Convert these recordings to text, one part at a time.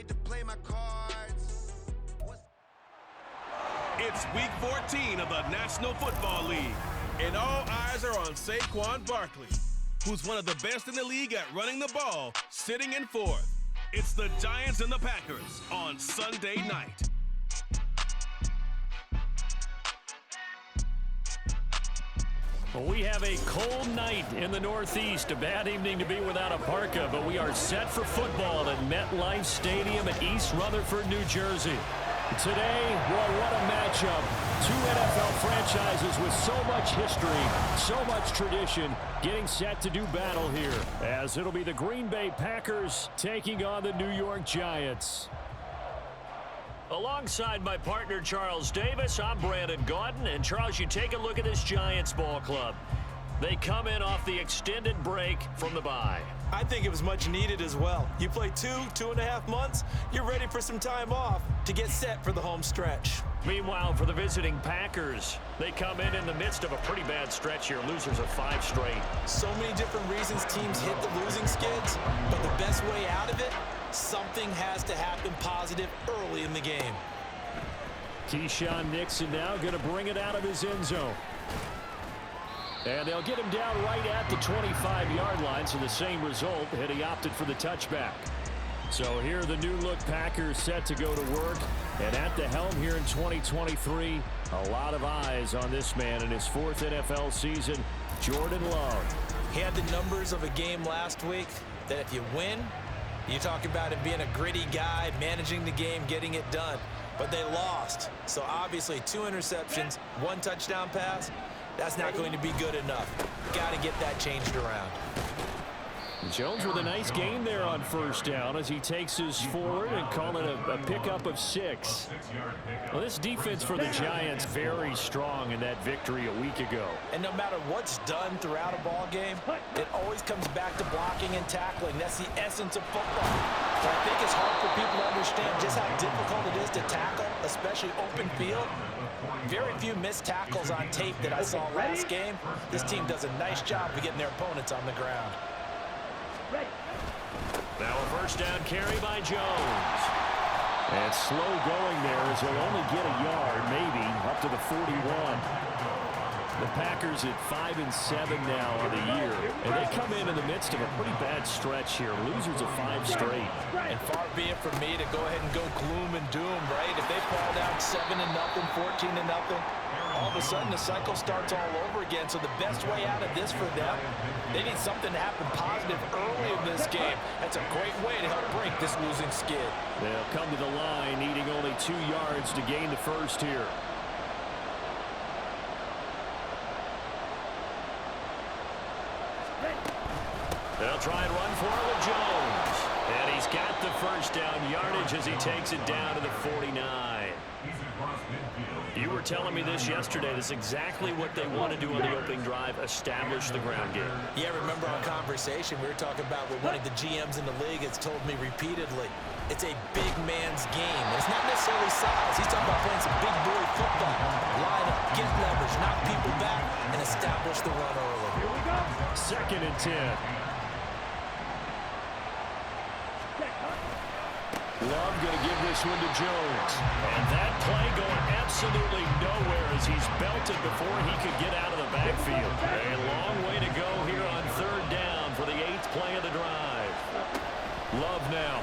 right to play my cards. It's week 14 of the National Football League, and all eyes are on Saquon Barkley, who's one of the best in the league at running the ball, sitting in fourth. It's the Giants and the Packers on Sunday night. Well, we have a cold night in the Northeast. A bad evening to be without a parka, but we are set for football at MetLife Stadium in East Rutherford, New Jersey. Today, well, what a matchup. Two NFL franchises with so much history, so much tradition, getting set to do battle here, as it'll be the Green Bay Packers taking on the New York Giants. Alongside my partner, Charles Davis, I'm Brandon Gaudin. And, Charles, you take a look at this Giants ball club. They come in off the extended break from the bye. I think it was much needed as well. You play 2.5 months, you're ready for some time off to get set for the home stretch. Meanwhile, for the visiting Packers, they come in the midst of a pretty bad stretch here, losers of 5 straight. So many different reasons teams hit the losing skids, but the best way out of it, something has to happen positive early in the game. Keyshawn Nixon now going to bring it out of his end zone. And they'll get him down right at the 25-yard line, so the same result, and he opted for the touchback. So here the new-look Packers set to go to work. And at the helm here in 2023, a lot of eyes on this man in his 4th NFL season, Jordan Love. He had the numbers of a game last week that if you win, you talk about him being a gritty guy, managing the game, getting it done. But they lost. So obviously 2 interceptions, 1 touchdown pass. That's not going to be good enough. Got to get that changed around. Jones with a nice gain there on first down as he takes his forward and call it a pickup of 6. Well, this defense for the Giants very strong in that victory a week ago. And no matter what's done throughout a ball game, it always comes back to blocking and tackling. That's the essence of football. But I think it's hard for people to understand just how difficult it is to tackle, especially open field. Very few missed tackles on tape that I saw last game. This team does a nice job of getting their opponents on the ground. Now a first down carry by Jones. And slow going there as he'll only get a yard, maybe, up to the 41. The Packers at 5-7 now on the year. And they come in the midst of a pretty bad stretch here. Losers of 5 straight. And far be it from me to go ahead and go gloom and doom, right? If they fall down 7-0, 14-0, all of a sudden the cycle starts all over again. So the best way out of this for them, they need something to happen positive early in this game. That's a great way to help break this losing skid. They'll come to the line, needing only 2 yards to gain the first here. They'll try and run for it with Jones. And he's got the first down yardage as he takes it down to the 49. You were telling me this yesterday. This is exactly what they want to do on the opening drive, establish the ground game. Yeah, remember our conversation? We were talking about what one of the GMs in the league has told me repeatedly. It's a big man's game. It's not necessarily size. He's talking about playing some big boy football. Line up, get leverage, knock people back, and establish the run early. Here we go. 2nd and 10. Love going to give this one to Jones. And that play going absolutely nowhere as he's belted before he could get out of the backfield. A long way to go here on 3rd down for the 8th play of the drive. Love now.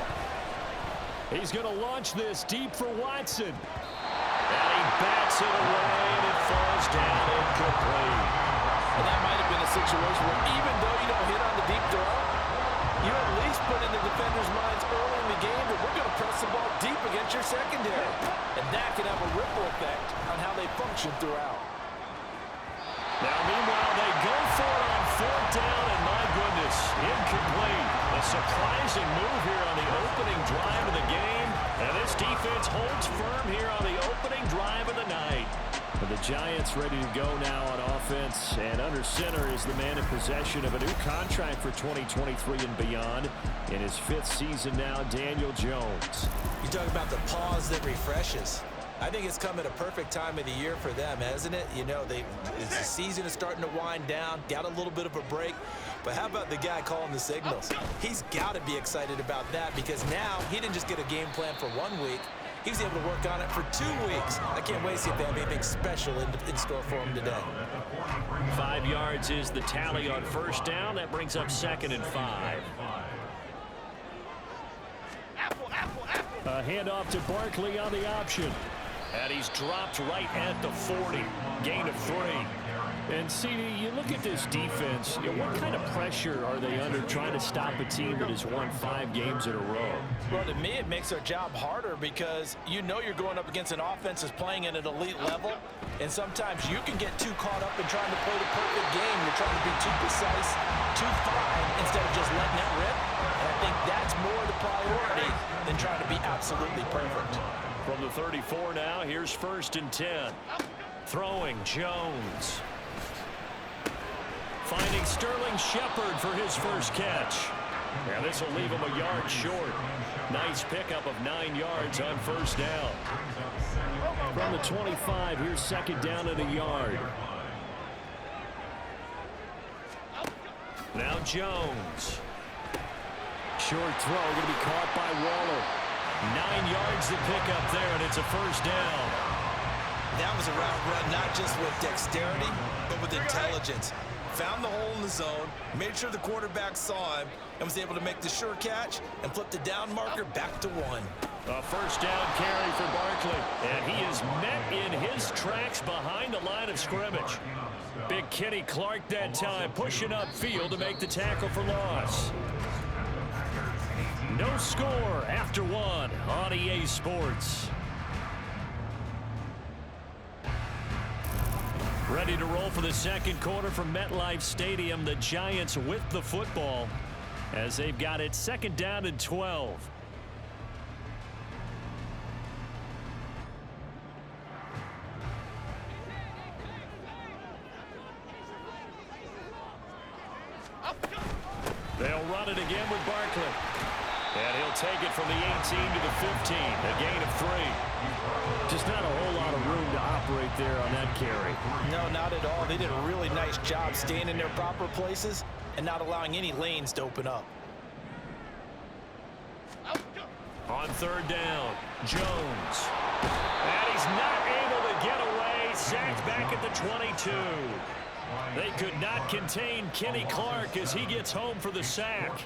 He's going to launch this deep for Watson. And he bats it away, and it falls down incomplete. And that might have been a situation where even though you don't hit on the deep throw, you at least put in the defender's minds early in the game that we're going to press the ball deep against your secondary. And that can have a ripple effect on how they function throughout. Now, meanwhile, they go for it on 4th down, and my goodness, incomplete. A surprising move here on the opening drive of the game. And this defense holds firm here on the opening drive of the night. The Giants ready to go now on offense, and under center is the man in possession of a new contract for 2023 and beyond. In his 5th season now, Daniel Jones. You talk about the pause that refreshes. I think it's come at a perfect time of the year for them, hasn't it? You know, the season is starting to wind down, got a little bit of a break. But how about the guy calling the signals? He's got to be excited about that because now he didn't just get a game plan for 1 week. He was able to work on it for 2 weeks. I can't wait to see if they have anything special in store for him today. 5 yards is the tally on first down. That brings up 2nd and 5. A handoff to Barkley on the option. And he's dropped right at the 40. Gain of 3. And, CD, you look at this defense, what kind of pressure are they under trying to stop a team that has won 5 games in a row? Well, to me, it makes their job harder because you know you're going up against an offense that's playing at an elite level, and sometimes you can get too caught up in trying to play the perfect game. You're trying to be too precise, too fine, instead of just letting it rip. And I think that's more the priority than trying to be absolutely perfect. From the 34 now, here's 1st and 10. Throwing Jones. Finding Sterling Shepard for his first catch. Yeah, this will leave him a yard short. Nice pickup of 9 yards on first down. From the 25, here's 2nd down and a yard. Now Jones. Short throw, going to be caught by Waller. 9 yards to pick up there, and it's a first down. That was a route run not just with dexterity, but with intelligence. Found the hole in the zone, made sure the quarterback saw him, and was able to make the sure catch and flip the down marker back to 1. A first down carry for Barkley, and he is met in his tracks behind the line of scrimmage. Big Kenny Clark that time, pushing upfield to make the tackle for loss. No score after 1 on EA Sports. Ready to roll for the second quarter from MetLife Stadium. The Giants with the football as they've got it 2nd down and 12. They'll run it again with Barkley. And he'll take it from the 18 to the 15. A gain of 3. Just not a whole lot of room to operate there on that carry. No, not at all. They did a really nice job staying in their proper places and not allowing any lanes to open up. On 3rd down, Jones. And he's not able to get away. Sacked back at the 22. They could not contain Kenny Clark as he gets home for the sack.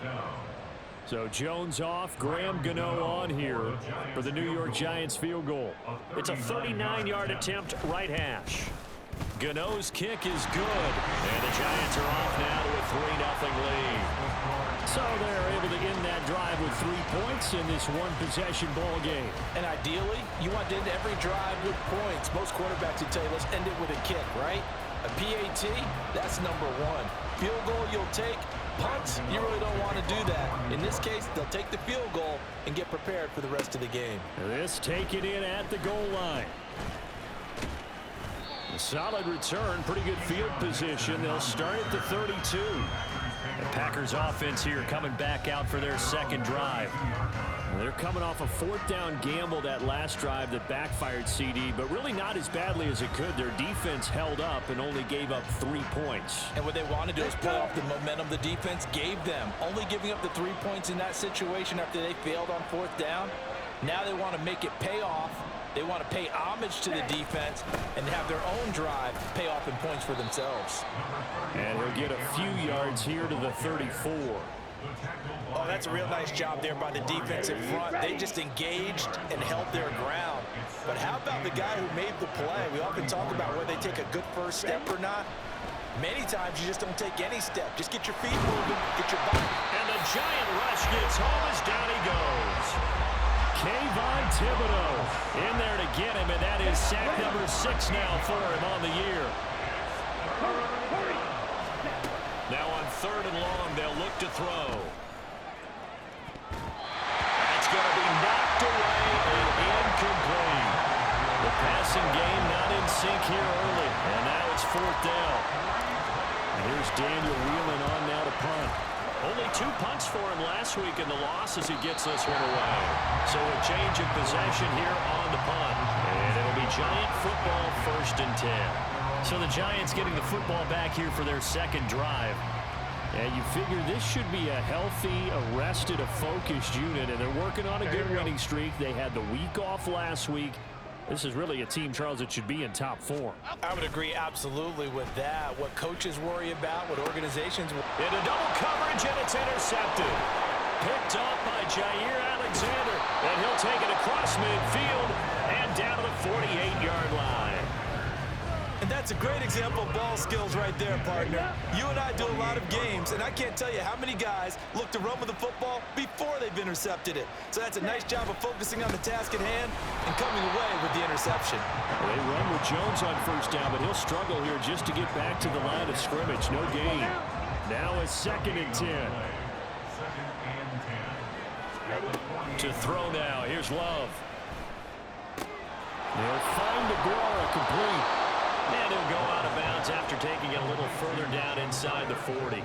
So Jones off, Graham Gano on here for the New York Giants field goal. It's a 39-yard attempt, right hash. Gano's kick is good, and the Giants are off now to a 3-0 lead. So they're able to end that drive with 3 points in this one-possession ball game. And ideally, you want to end every drive with points. Most quarterbacks would tell you, let's end it with a kick, right? A PAT, that's number 1. Field goal you'll take. Punts, you really don't want to do that. In this case, they'll take the field goal and get prepared for the rest of the game. This taken in at the goal line. A solid return, pretty good field position. They'll start at the 32. The Packers offense here coming back out for their second drive. They're coming off a 4th down gamble that last drive that backfired, CD, but really not as badly as it could. Their defense held up and only gave up 3 points. And what they want to do is play off the momentum the defense gave them. Only giving up the 3 points in that situation after they failed on 4th down. Now they want to make it pay off. They want to pay homage to the defense and have their own drive pay off in points for themselves. And he'll get a few yards here to the 34. Oh, that's a real nice job there by the defensive front. They just engaged and held their ground. But how about the guy who made the play? We often talk about whether they take a good first step or not. Many times you just don't take any step. Just get your feet moving, get your body. And the giant rush gets home as down he goes. Kayvon Thibodeau in there to get him, and that is sack number 6 now for him on the year. Now on 3rd and long, they'll look to throw. That's going to be knocked away and incomplete. The passing game not in sync here early, and now it's 4th down. And here's Daniel Whelan on now to punt. Only 2 punts for him last week in the loss as he gets this one away. So a change of possession here on the punt. And it'll Giant football, 1st and 10. So the Giants getting the football back here for their second drive. And you figure this should be a healthy, arrested, a focused unit, and they're working on a good winning streak. They had the week off last week. This is really a team, Charles, that should be in top form. I would agree absolutely with that. What coaches worry about, what organizations worry about. Into double coverage, and it's intercepted. Picked up by Jair Alexander, and he'll take it across midfield and down to the 48-yard line. And that's a great example of ball skills right there, partner. You and I do a lot of games, and I can't tell you how many guys look to run with the football before they've intercepted it. So that's a nice job of focusing on the task at hand and coming away with the interception. They run with Jones on 1st down, but he'll struggle here just to get back to the line of scrimmage. No gain. Now a 2nd and 10. To throw now. Here's Love. They'll find Aguara complete. And he'll go out of bounds after taking it a little further down inside the 40.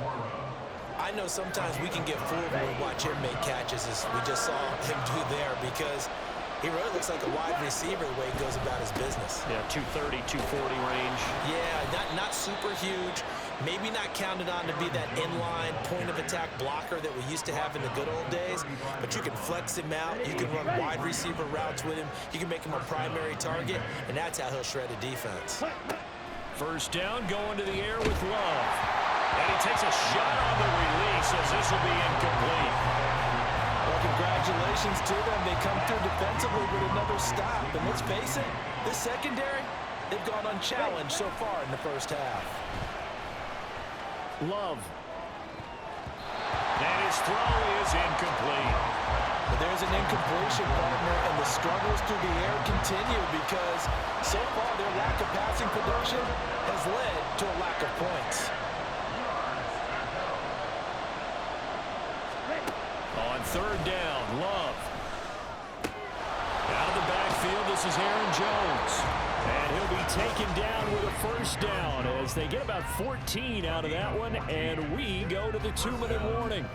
I know sometimes we can get fooled when we watch him make catches, as we just saw him do there, because he really looks like a wide receiver the way he goes about his business. Yeah, 230, 240 range. Yeah, not super huge. Maybe not counted on to be that inline point-of-attack blocker that we used to have in the good old days, but you can flex him out. You can run wide receiver routes with him. You can make him a primary target, and that's how he'll shred a defense. 1st down, going to the air with Love. And he takes a shot on the release as this will be incomplete. Well, congratulations to them. They come through defensively with another stop. And let's face it, this secondary, they've gone unchallenged so far in the 1st half. Love. And his throw is incomplete. But there's an incompletion, partner, and the struggles through the air continue because so far their lack of passing production has led to a lack of points. On 3rd down, Love. Out of the backfield, this is Aaron Jones. And he'll be taken down with a 1st down as they get about 14 out of that one, and we go to the 2-minute warning.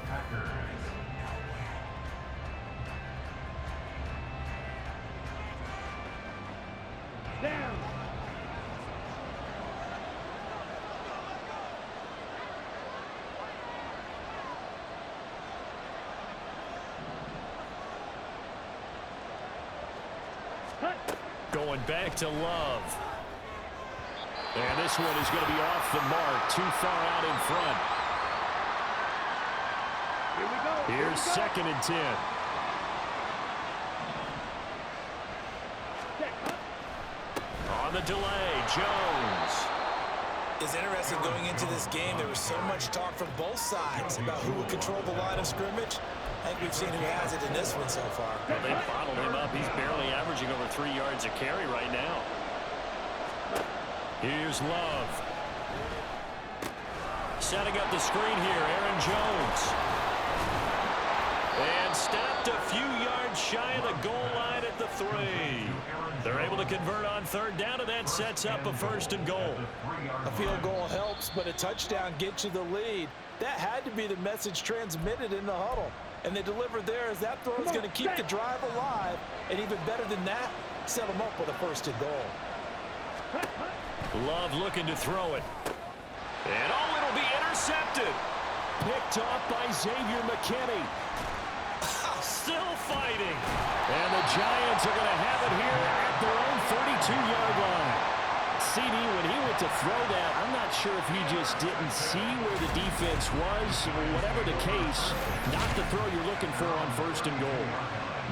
Going back to Love. And this one is going to be off the mark, too far out in front. Here we go. Here's 2nd and 10. On the delay, Jones. It's interesting going into this game. There was so much talk from both sides about who would control the line of scrimmage. I think we've seen who has it in this one so far. Well, they bottled him up. He's barely averaging over 3 yards a carry right now. Here's Love. Setting up the screen here, Aaron Jones. And stopped a few yards shy of the goal line at the 3. They're able to convert on 3rd down, and that sets up a 1st and goal. A field goal helps, but a touchdown gets you the lead. That had to be the message transmitted in the huddle. And they delivered there as that throw is going to keep the drive alive. And even better than that, set them up with a 1st and goal. Love looking to throw it. And oh, it'll be intercepted. Picked off by Xavier McKinney. Still fighting. And the Giants are going to have it here at their own 32-yard line. CD, when he went to throw that, I'm not sure if he just didn't see where the defense was. Whatever the case, not the throw you're looking for on 1st and goal.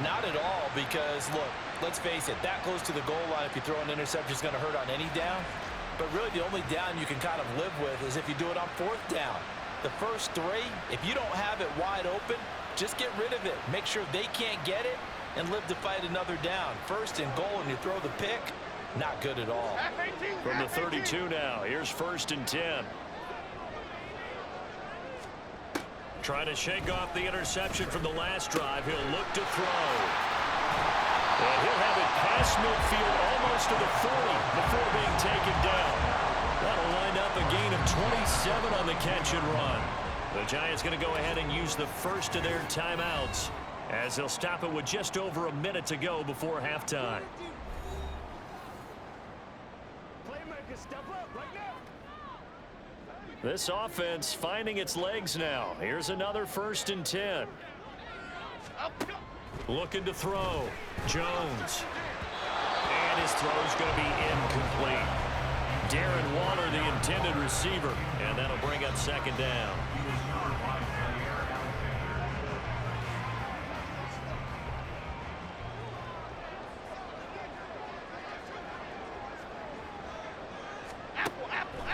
Not at all, because, look, let's face it, that close to the goal line, if you throw an interception, is going to hurt on any down. But really, the only down you can kind of live with is if you do it on 4th down. The first 3, if you don't have it wide open, just get rid of it. Make sure they can't get it and live to fight another down. 1st and goal, and you throw the pick, not good at all. From the 32 now, here's 1st and 10. Trying to shake off the interception from the last drive. He'll look to throw. And he'll have it past midfield almost to the 40 before being taken down. That'll line up a gain of 27 on the catch and run. The Giants going to go ahead and use the first of their timeouts as they'll stop it with just over a minute to go before halftime. This offense finding its legs now. Here's another 1st and 10. Looking to throw. Jones. And his throw's going to be incomplete. Darren Waller, the intended receiver. And that'll bring up 2nd down.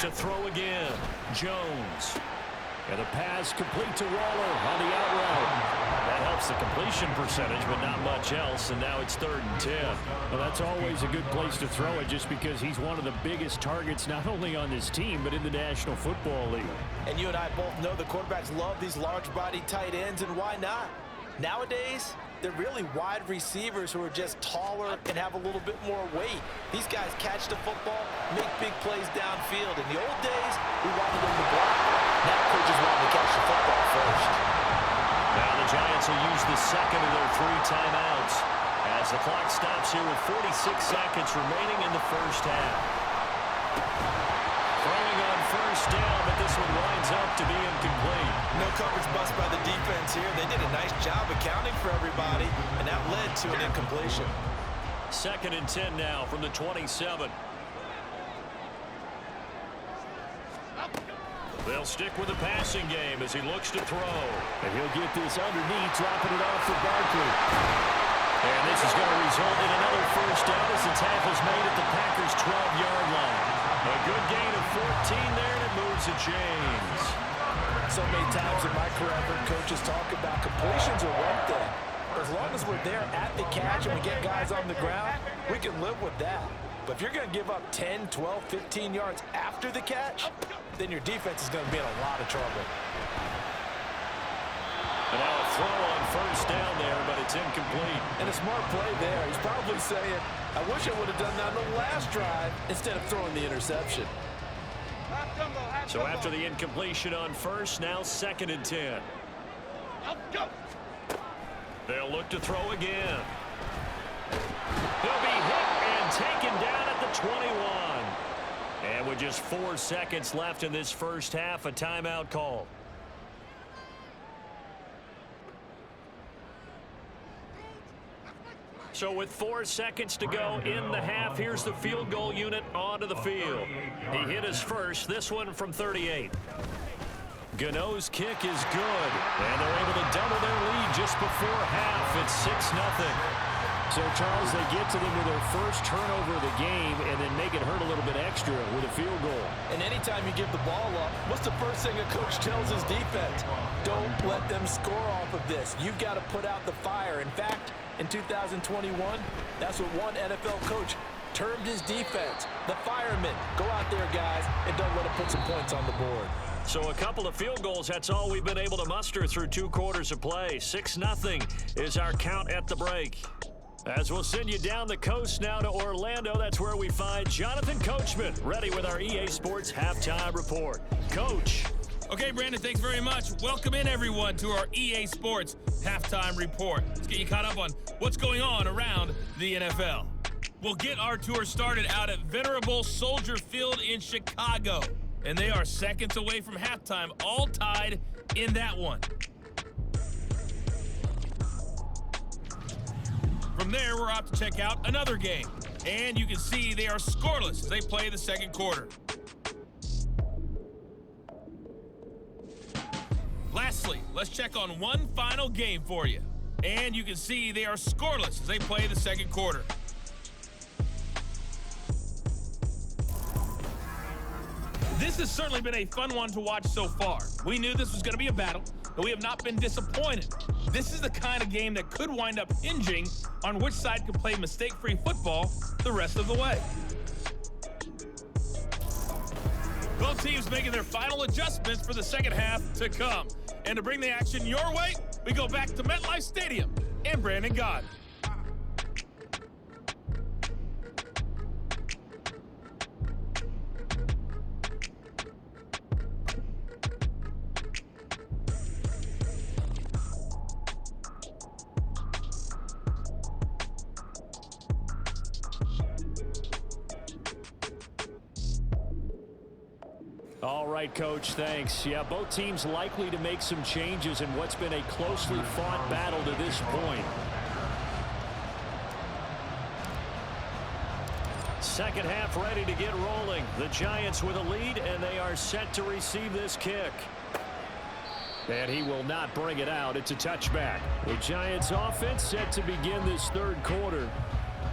To throw again. Jones. And the pass complete to Waller on the out route. That helps the completion percentage, but not much else, and now it's 3rd and 10. Well, that's always a good place to throw it just because he's one of the biggest targets not only on this team, but in the National Football League. And you and I both know the quarterbacks love these large-bodied tight ends, and why not? Nowadays, they're really wide receivers who are just taller and have a little bit more weight. These guys catch the football, make big plays downfield. In the old days, we wanted them to block. Now coaches want to catch the football first. Now the Giants will use the 2nd of their 3 timeouts as the clock stops here with 46 seconds remaining in the 1st half. Throwing on 1st down, but this one winds up to be incomplete. No coverage bust by the defense here. They did a nice job accounting for everybody, and that led to an incompletion. 2nd and 10 now from the 27. They'll stick with the passing game as he looks to throw. And he'll get this underneath, dropping it off for Barkley. And this is going to result in another 1st down as the tackle's made at the Packers' 12-yard line. A good gain of 14 there, and it moves the chains. So many times in my career, I've heard coaches talk about completions are one thing. As long as we're there at the catch and we get guys on the ground, we can live with that. But if you're going to give up 10, 12, 15 yards after the catch, then your defense is going to be in a lot of trouble. And now a throw on 1st down there, but it's incomplete. And a smart play there. He's probably saying, I wish I would have done that on the last drive instead of throwing the interception. So after the incompletion on 1st, now 2nd and 10. They'll look to throw again. He'll be hit and taken down at the 21. And with just 4 seconds left in this 1st half, a timeout call. So with 4 seconds to go in the half, here's the field goal unit onto the field. He hit his first, this one from 38. Gano's kick is good, and they're able to double their lead just before half. It's 6-0. So, Charles, they get to them with their first turnover of the game and then make it hurt a little bit extra with a field goal. And anytime you give the ball up, what's the first thing a coach tells his defense? Don't let them score off of this. You've got to put out the fire. In fact, in 2021, that's what one NFL coach termed his defense. The firemen. Go out there, guys, and don't let them put some points on the board. So a couple of field goals, that's all we've been able to muster through 2 quarters of play. 6-0 is our count at the break. As we'll send you down the coast now to Orlando, that's where we find Jonathan Coachman, ready with our EA Sports Halftime Report. Coach. Okay, Brandon, thanks very much. Welcome in, everyone, to our EA Sports Halftime Report. Let's get you caught up on what's going on around the NFL. We'll get our tour started out at Venerable Soldier Field in Chicago. And they are seconds away from halftime, all tied in that one. From there, we're off to check out another game. And you can see they are scoreless as they play the second quarter. Lastly, let's check on one final game for you. And you can see they are scoreless as they play the second quarter. This has certainly been a fun one to watch so far. We knew this was going to be a battle, but we have not been disappointed. This is the kind of game that could wind up hinging on which side can play mistake-free football the rest of the way. Both teams making their final adjustments for the second half to come. And to bring the action your way, we go back to MetLife Stadium and Brandon Gott. All right, Coach, thanks. Yeah, both teams likely to make some changes in what's been a closely fought battle to this point. Second half ready to get rolling. The Giants with a lead, and they are set to receive this kick. And he will not bring it out. It's a touchback. The Giants offense set to begin this third quarter.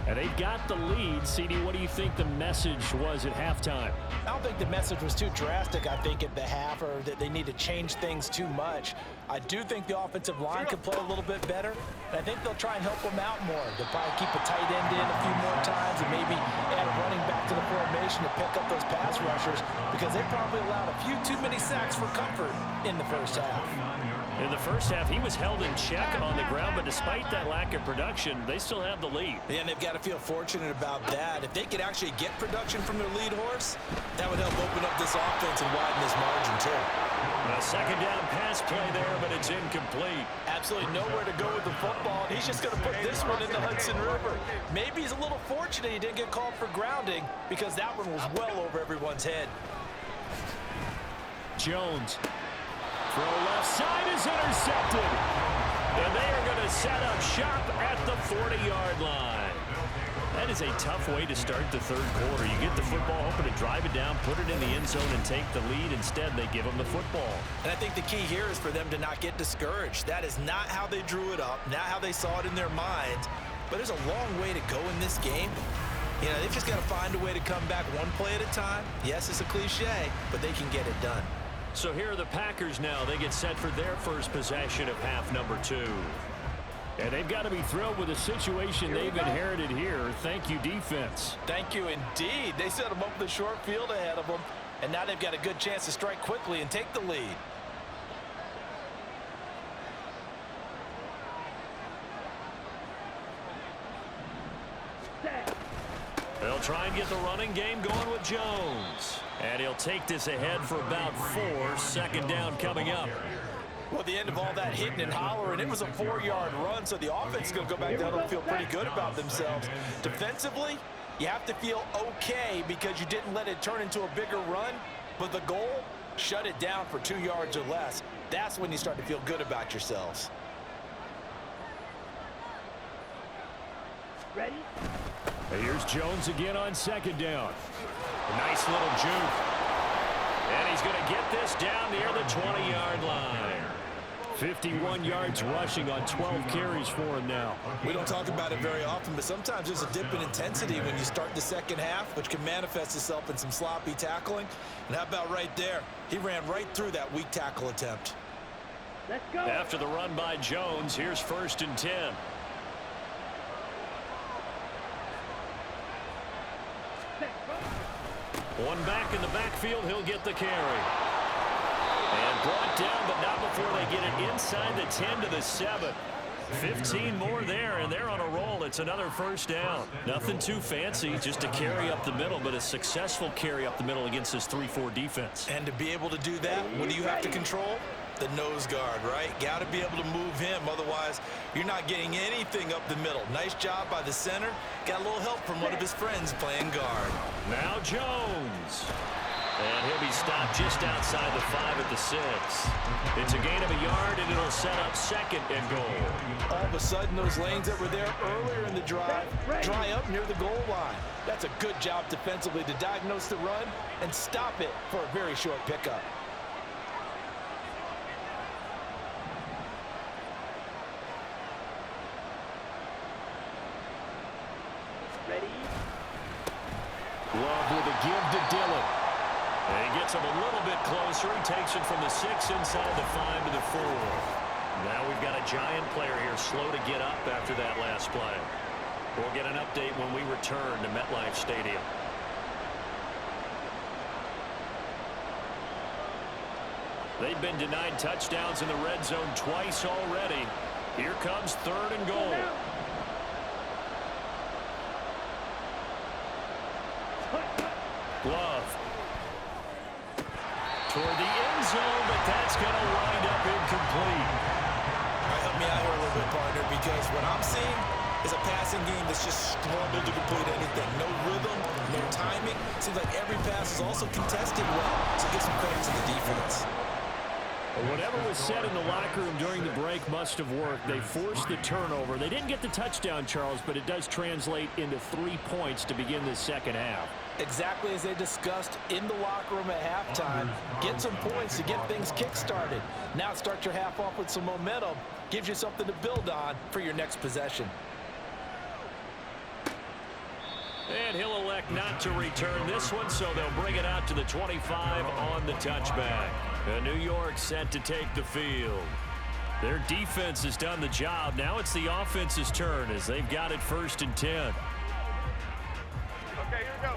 And they've got the lead. CD, what do you think the message was at halftime? I don't think the message was too drastic, I think, at the half, or that they need to change things too much. I do think the offensive line could play a little bit better, and I think they'll try and help them out more. They'll probably keep a tight end in a few more times and maybe add a running back to the formation to pick up those pass rushers, because they probably allowed a few too many sacks for comfort in the first half. In the first half, he was held in check on the ground, but despite that lack of production, they still have the lead. Yeah, and they've got to feel fortunate about that. If they could actually get production from their lead horse, that would help open up this offense and widen this margin, too. A second down pass play there, but it's incomplete. Absolutely nowhere to go with the football, and he's just going to put this one in the Hudson River. Maybe he's a little fortunate he didn't get called for grounding, because that one was well over everyone's head. Jones. Throw left side is intercepted. And they are going to set up shop at the 40-yard line. That is a tough way to start the third quarter. You get the football, hoping to drive it down, put it in the end zone, and take the lead. Instead, they give them the football. And I think the key here is for them to not get discouraged. That is not how they drew it up, not how they saw it in their minds. But there's a long way to go in this game. You know, they've just got to find a way to come back one play at a time. Yes, it's a cliche, but they can get it done. So here are the Packers now. They get set for their first possession of half number 2. And they've got to be thrilled with the situation they've inherited here. Thank you, defense. Thank you, indeed. They set them up with a short field ahead of them, and now they've got a good chance to strike quickly and take the lead. They'll try and get the running game going with Jones. And he'll take this ahead for about 4. Second down coming up. Well, at the end of all that hitting and hollering, it was a 4-yard run, so the offense is going to go back down and feel pretty good about themselves. Defensively, you have to feel okay because you didn't let it turn into a bigger run, but the goal, shut it down for 2 yards or less. That's when you start to feel good about yourselves. Ready? Here's Jones again on second down. Nice little juke. And he's going to get this down near the 20-yard line. 51 yards rushing on 12 carries for him now. We don't talk about it very often, but sometimes there's a dip in intensity when you start the second half, which can manifest itself in some sloppy tackling. And how about right there? He ran right through that weak tackle attempt. Let's go. After the run by Jones, here's 1st and 10. One back in the backfield, he'll get the carry. And brought down, but not before they get it inside the 10 to the 7. 15 more there, and they're on a roll. It's another first down. Nothing too fancy, just a carry up the middle, but a successful carry up the middle against this 3-4 defense. And to be able to do that, what do you have to control? The nose guard, right? Got to be able to move him. Otherwise, you're not getting anything up the middle. Nice job by the center. Got a little help from one of his friends playing guard. Now Jones. And he'll be stopped just outside the 5 at the 6. It's a gain of a yard, and it'll set up 2nd and goal. All of a sudden, those lanes that were there earlier in the drive dry up near the goal line. That's a good job defensively to diagnose the run and stop it for a very short pickup. Love with a give to Dillon. And he gets him a little bit closer. He takes it from the 6 inside the 5 to the 4. Now we've got a Giant player here slow to get up after that last play. We'll get an update when we return to MetLife Stadium. They've been denied touchdowns in the red zone twice already. Here comes 3rd and goal. Glove. Toward the end zone, but that's going to wind up incomplete. All right, help me out here a little bit, partner, because what I'm seeing, is a passing game that's just struggled to complete anything. No rhythm, no timing. Seems like every pass is also contested well, so give some credit to the defense. Whatever was said in the locker room during the break must have worked. They forced the turnover. They didn't get the touchdown, Charles, but it does translate into 3 points to begin the second half. Exactly as they discussed in the locker room at halftime. Get some points to get things kick-started. Now start your half off with some momentum. Gives you something to build on for your next possession. And he'll elect not to return this one, so they'll bring it out to the 25 on the touchback. And New York set to take the field. Their defense has done the job. Now it's the offense's turn as they've got it 1st and 10. Okay, here we go.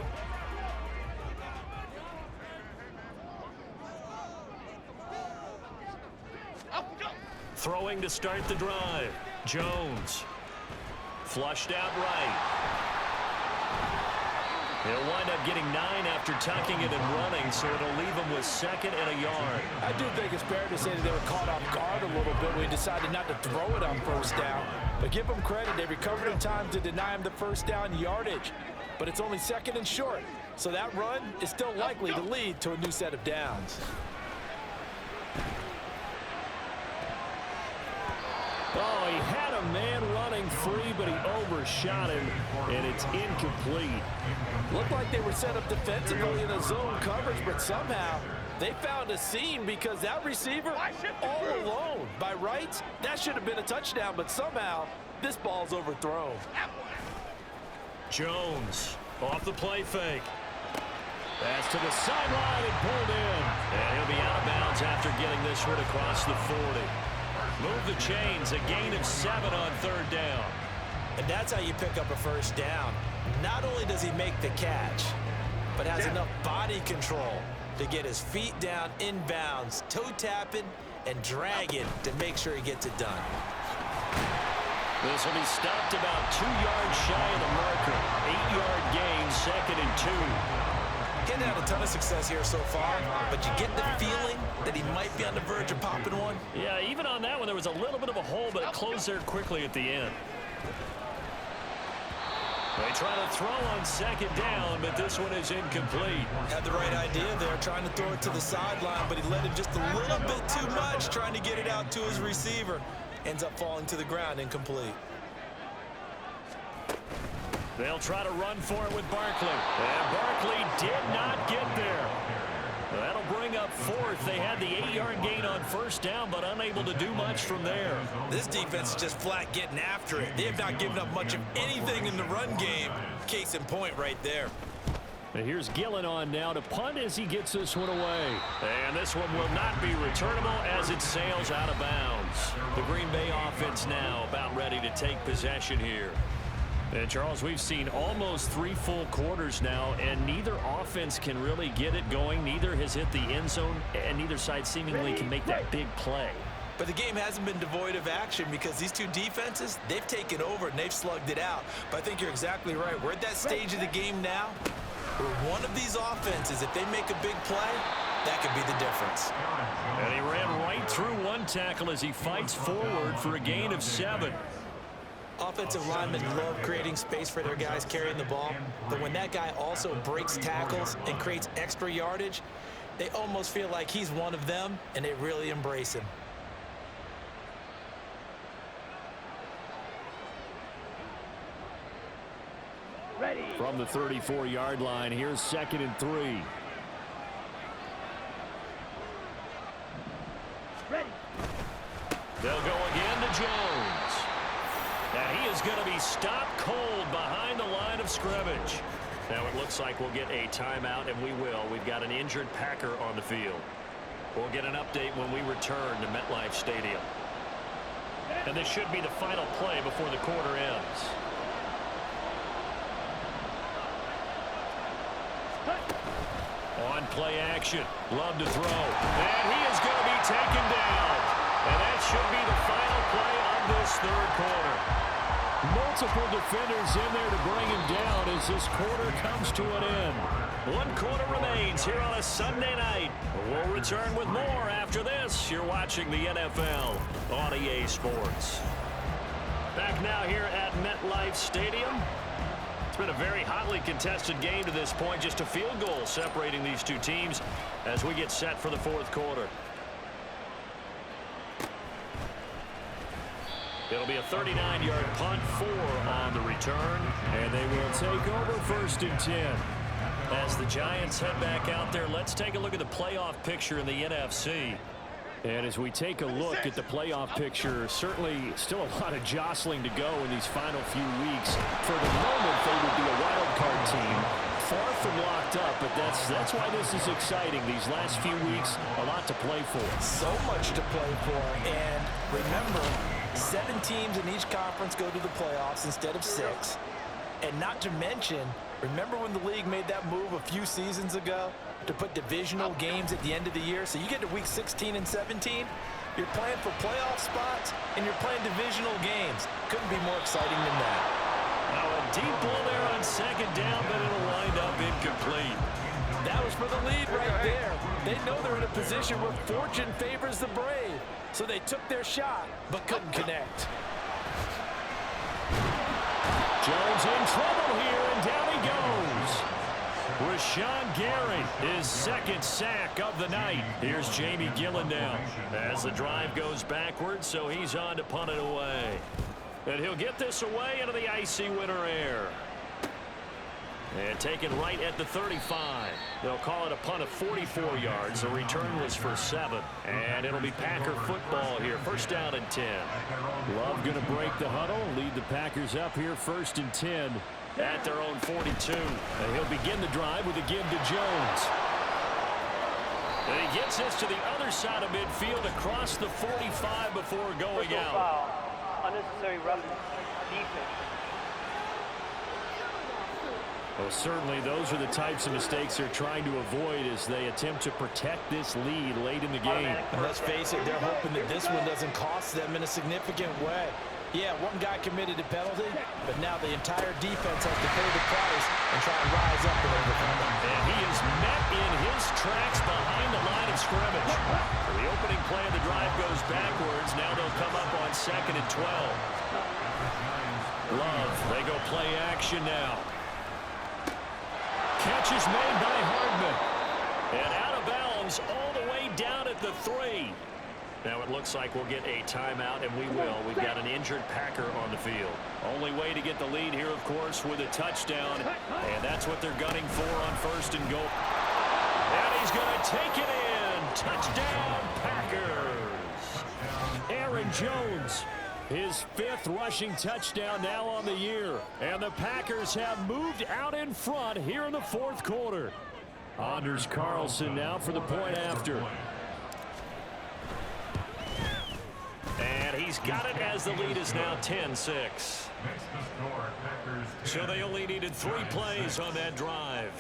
Throwing to start the drive. Jones. Flushed out right. He'll wind up getting 9 after tucking it and running, so it'll leave him with 2nd and a yard. I do think it's fair to say that they were caught off guard a little bit when he decided not to throw it on 1st down. But give them credit, they recovered in time to deny him the 1st down yardage. But it's only 2nd and short, so that run is still likely to lead to a new set of downs. Oh, he had a man running free, but he overshot him, and it's incomplete. Looked like they were set up defensively in a zone coverage, but somehow they found a seam because that receiver all alone. By rights, that should have been a touchdown, but somehow this ball's overthrown. Jones off the play fake. Pass to the sideline and pulled in. And he'll be out of bounds after getting this one across the 40. Move the chains, a gain of 7 on 3rd down. And that's how you pick up a 1st down. Not only does he make the catch, but has enough body control to get his feet down inbounds, toe tapping and dragging to make sure he gets it done. This will be stopped about 2 yards shy of the marker. 8-yard gain, 2nd and 2. He hasn't had a ton of success here so far, but you get the feeling that he might be on the verge of popping one. Yeah, even on that one, there was a little bit of a hole, but it closed there quickly at the end. They try to throw on 2nd down, but this one is incomplete. Had the right idea there, trying to throw it to the sideline, but he let it just a little bit too much, trying to get it out to his receiver. Ends up falling to the ground, incomplete. They'll try to run for it with Barkley. And Barkley did not get there. That'll bring up 4th. They had the 8-yard gain on 1st down, but unable to do much from there. This defense is just flat getting after it. They have not given up much of anything in the run game. Case in point right there. And here's Gillen on now to punt as he gets this one away. And this one will not be returnable as it sails out of bounds. The Green Bay offense now about ready to take possession here. And Charles, we've seen almost 3 full quarters now, and neither offense can really get it going. Neither has hit the end zone, and neither side seemingly can make that big play. But the game hasn't been devoid of action because these two defenses, they've taken over and they've slugged it out. But I think you're exactly right. We're at that stage of the game now where one of these offenses, if they make a big play, that could be the difference. And he ran right through one tackle as he fights forward for a gain of 7. Offensive linemen love creating space for their guys carrying the ball, but when that guy also breaks tackles and creates extra yardage, they almost feel like he's one of them, and they really embrace him. Ready. From the 34-yard line, here's 2nd and 3. Ready. They'll go again to Jones. And he is going to be stopped cold behind the line of scrimmage. Now it looks like we'll get a timeout, and we will. We've got an injured Packer on the field. We'll get an update when we return to MetLife Stadium. And this should be the final play before the quarter ends. On play action, love to throw. And he is going to be taken down. And that should be the final play of this 3rd quarter. Multiple defenders in there to bring him down as this quarter comes to an end. 1 quarter remains here on a Sunday night. We'll return with more after this. You're watching the NFL on EA Sports. Back now here at MetLife Stadium. It's been a very hotly contested game to this point. Just a field goal separating these two teams as we get set for the fourth quarter. It'll be a 39-yard punt, 4 on the return. And they will take over 1st and 10. As the Giants head back out there, let's take a look at the playoff picture in the NFC. And as we take a look at the playoff picture, certainly still a lot of jostling to go in these final few weeks. For the moment, they would be a wild card team, far from locked up, but that's why this is exciting. These last few weeks, a lot to play for. So much to play for, and remember, 7 teams in each conference go to the playoffs instead of 6. And not to mention, remember when the league made that move a few seasons ago to put divisional games at the end of the year? So you get to week 16 and 17, you're playing for playoff spots, and you're playing divisional games. Couldn't be more exciting than that. Now a deep ball there on 2nd down, but it'll wind up incomplete. That was for the lead right there. They know they're in a position where fortune favors the brave. So they took their shot, but couldn't connect. Jones in trouble here, and down he goes. Rashawn Gary, his 2nd sack of the night. Here's Jamie Gillen now as the drive goes backwards, so he's on to punt it away. And he'll get this away into the icy winter air. And taken right at the 35. They'll call it a punt of 44 yards. The return was for 7. And it'll be Packer football here. 1st down and 10. Love going to break the huddle, lead the Packers up here 1st and 10. At their own 42. And he'll begin the drive with a give to Jones. And he gets this to the other side of midfield across the 45 before going out. Foul. Unnecessary roughness. Defense. Well, certainly those are the types of mistakes they're trying to avoid as they attempt to protect this lead late in the game. And let's face it, they're hoping that this one doesn't cost them in a significant way. Yeah, one guy committed a penalty, but now the entire defense has to pay the price and try and rise up and overcome it. And he is met in his tracks behind the line of scrimmage. The opening play of the drive goes backwards. Now they'll come up on 2nd and 12. Love, they go play action now. Catch is made by Hardman. And out of bounds all the way down at the 3. Now it looks like we'll get a timeout, and we will. We've got an injured Packer on the field. Only way to get the lead here, of course, with a touchdown. And that's what they're gunning for on 1st and goal. And he's going to take it in. Touchdown, Packers. Aaron Jones, his 5th rushing touchdown now on the year. And the Packers have moved out in front here in the 4th quarter. Anders Carlson now for the point after. And he's got it as the lead is now 10-6. So they only needed 3 plays on that drive.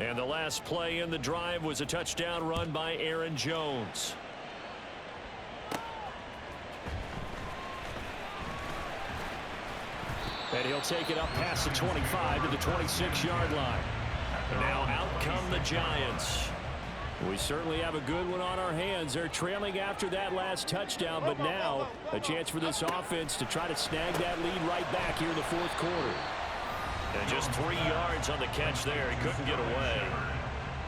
And the last play in the drive was a touchdown run by Aaron Jones. And he'll take it up past the 25 to the 26-yard line. Now out come the Giants. We certainly have a good one on our hands. They're trailing after that last touchdown, but now a chance for this offense to try to snag that lead right back here in the 4th quarter. And just 3 yards on the catch there. He couldn't get away.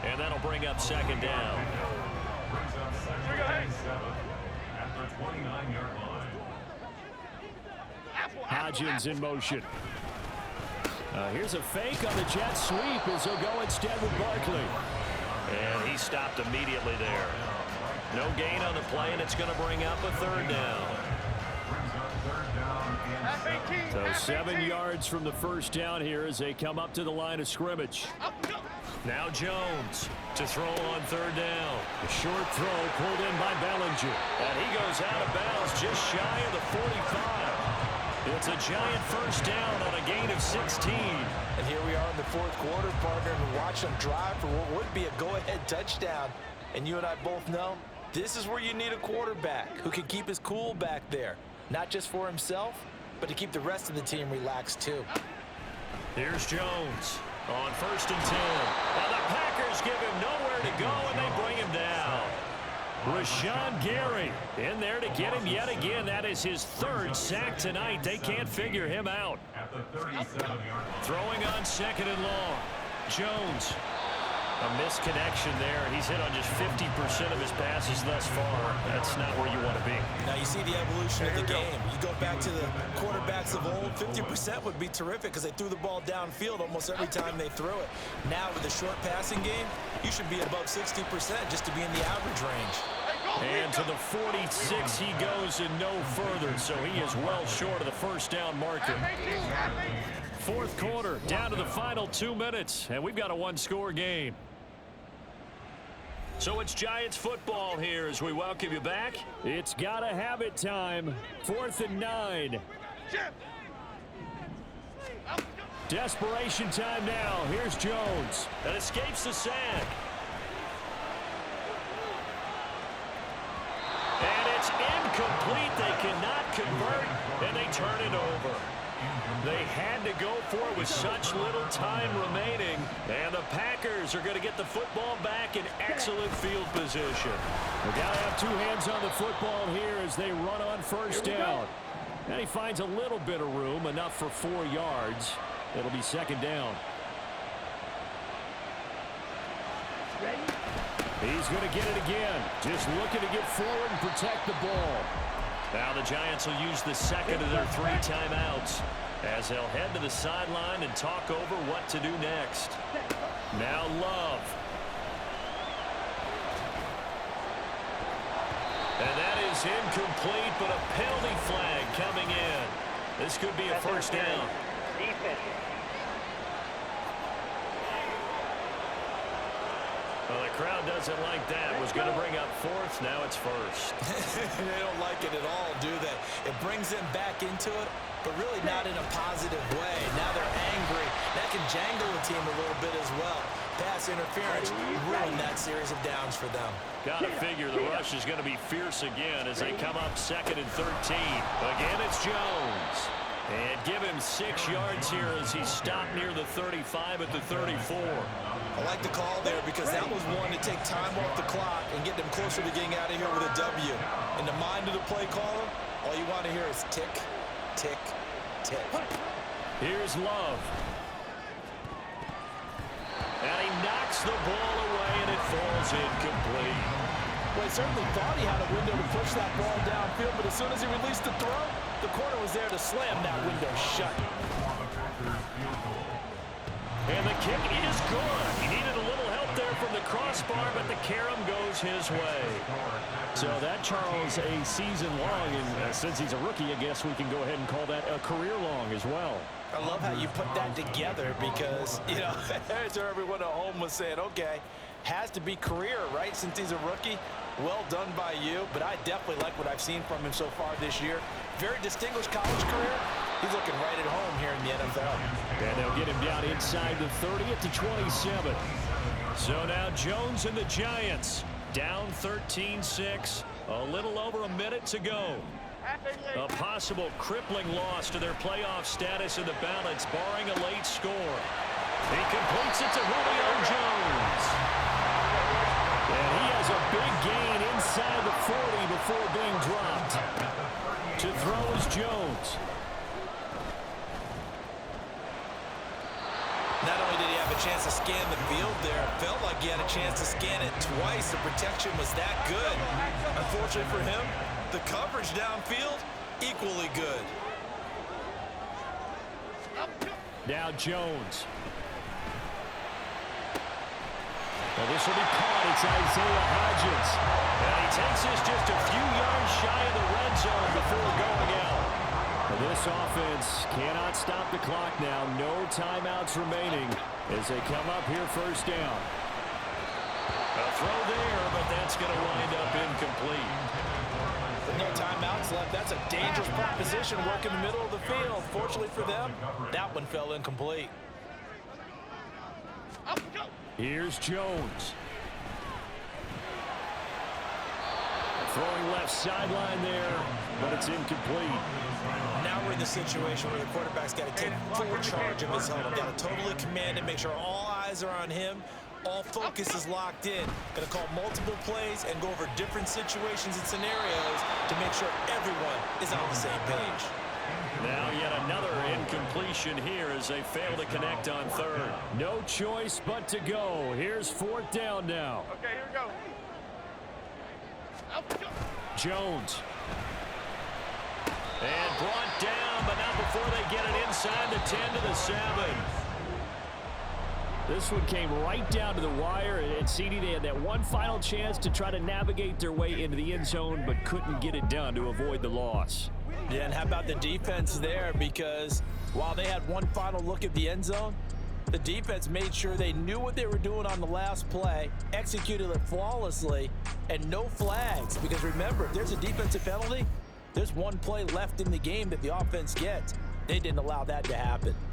And that'll bring up 2nd down. Hodgins in motion. Here's a fake on the jet sweep as he'll go instead with Barkley. And he stopped immediately there. No gain on the play, and it's going to bring up a 3rd down. So 7 yards from the 1st down here as they come up to the line of scrimmage. Now Jones to throw on 3rd down. A short throw pulled in by Bellinger. And he goes out of bounds just shy of the 45. It's a Giant 1st down on a gain of 16. And here we are in the 4th quarter, partner, and watch them drive for what would be a go-ahead touchdown. And you and I both know this is where you need a quarterback who can keep his cool back there. Not just for himself, but to keep the rest of the team relaxed too. Here's Jones on 1st and 10. And the Packers give him nowhere to go, and they bring him down. Rashawn Gary in there to get him yet again. That is his third sack tonight. They can't figure him out. Throwing on second and long. Jones. A misconnection there. He's hit on just 50% of his passes thus far. That's not where you want to be. Now you see the evolution of the game. You go back to the quarterbacks of old, 50% would be terrific because they threw the ball downfield almost every time they threw it. Now with the short passing game, you should be above 60% just to be in the average range. And to the 46 he goes and no further, so he is well short of the first down marker. Fourth quarter, down to the final 2 minutes, and we've got a one-score game. So it's Giants football here as we welcome you back. It's gotta have it time. 4th and 9. Desperation time now. Here's Jones. That escapes the sack. And it's incomplete. They cannot convert, and they turn it over. They had to go for it with such little time remaining. And the Packers are going to get the football back in excellent field position. They got to have two hands on the football here as they run on first down. And he finds a little bit of room, enough for 4 yards. It'll be second down. He's going to get it again. Just looking to get forward and protect the ball. Now the Giants will use the second of their 3 timeouts as they'll head to the sideline and talk over what to do next. Now Love. And that is incomplete, but a penalty flag coming in. This could be a first down. Defense. Well, the crowd doesn't like that. Was going to bring up 4th. Now it's 1st. They don't like it at all, do they? It brings them back into it, but really not in a positive way. Now they're angry. That can jangle the team a little bit as well. Pass interference ruined that series of downs for them. Got to figure the rush is going to be fierce again as they come up 2nd and 13. Again, it's Jones. And give him 6 yards here as he's stopped near the 35 at the 34. I like the call there because that was one to take time off the clock and get them closer to getting out of here with a W. In the mind of the play caller, all you want to hear is tick, tick, tick. Here's Love. And he knocks the ball away, and it falls incomplete. Well, he certainly thought he had a window to push that ball downfield, but as soon as he released the throw, the corner was there to slam that window shut. And the kick is good. He needed a little help there from the crossbar, but the carom goes his way. So that, Charles, a season long, and since he's a rookie, I guess we can go ahead and call that a career long as well. I love how you put that together because, you know, so everyone at home was saying, okay, has to be career, right, since he's a rookie. Well done by you, but I definitely like what I've seen from him so far this year. Very distinguished college career. He's looking right at home here in the NFL. And they'll get him down inside the 30 at the 27. So now Jones and the Giants down 13-6. A little over a minute to go. A possible crippling loss to their playoff status in the balance, barring a late score. He completes it to Julio Jones. And he has a big gain inside the 40 before being dropped. To throw is Jones. Not only did he have a chance to scan the field there, it felt like he had a chance to scan it twice. The protection was that good. Unfortunately for him, the coverage downfield, equally good. Now Jones. Well, this will be caught. It's Isaiah Hodgins. And he takes this just a few yards shy of the red zone before going out. And this offense cannot stop the clock now. No timeouts remaining as they come up here first down. A throw there, but that's going to wind up incomplete. With no timeouts left, that's a dangerous proposition, work in the middle of the field. Fortunately for them, that one fell incomplete. Here's Jones. Throwing left sideline there, but it's incomplete. Now we're in the situation where the quarterback's got to take full charge of his huddle. Got to totally command it, make sure all eyes are on him. All focus is locked in. Going to call multiple plays and go over different situations and scenarios to make sure everyone is on the same page. Now yet another incompletion here as they fail to connect on third. No choice but to go. Here's fourth down now. Okay, here we go. Jones. And brought down, but not before they get it inside the 10 to the 7. This one came right down to the wire, and CD, they had that one final chance to try to navigate their way into the end zone, but couldn't get it done to avoid the loss. Yeah, and how about the defense there? Because while they had one final look at the end zone, the defense made sure they knew what they were doing on the last play, executed it flawlessly, and no flags. Because remember, if there's a defensive penalty, there's one play left in the game that the offense gets. They didn't allow that to happen.